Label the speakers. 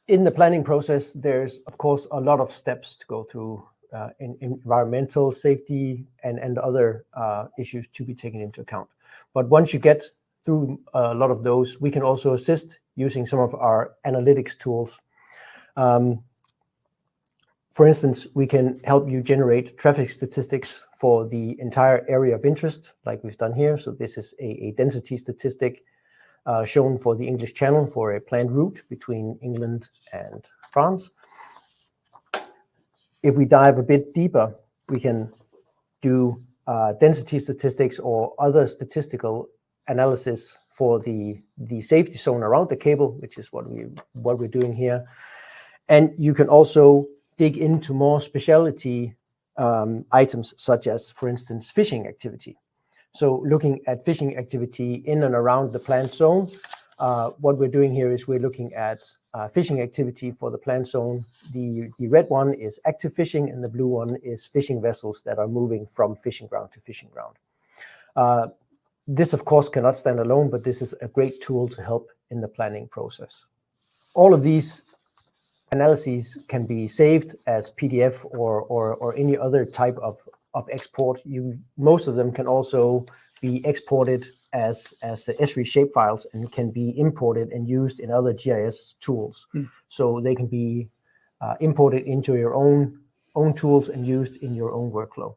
Speaker 1: In the planning process, there's, of course, a lot of steps to go through in environmental safety and other issues to be taken into account. But once you get through a lot of those, we can also assist using some of our analytics tools. For instance, we can help you generate traffic statistics for the entire area of interest, like we've done here. So this is a density statistic shown for the English Channel for a planned route between England and France. If we dive a bit deeper, we can do density statistics or other statistical analysis for the safety zone around the cable, which is what we're doing here. And you can also dig into more specialty items, such as, for instance, fishing activity. So looking at fishing activity in and around the planned zone, what we're doing here is we're looking at fishing activity for the planned zone. The red one is active fishing, and the blue one is fishing vessels that are moving from fishing ground to fishing ground. This, of course, cannot stand alone, but this is a great tool to help in the planning process. All of these analyses can be saved as PDF or any other type of export. Most of them can also be exported as SRE shapefiles and can be imported and used in other GIS tools. So they can be imported into your own tools and used in your own workflow.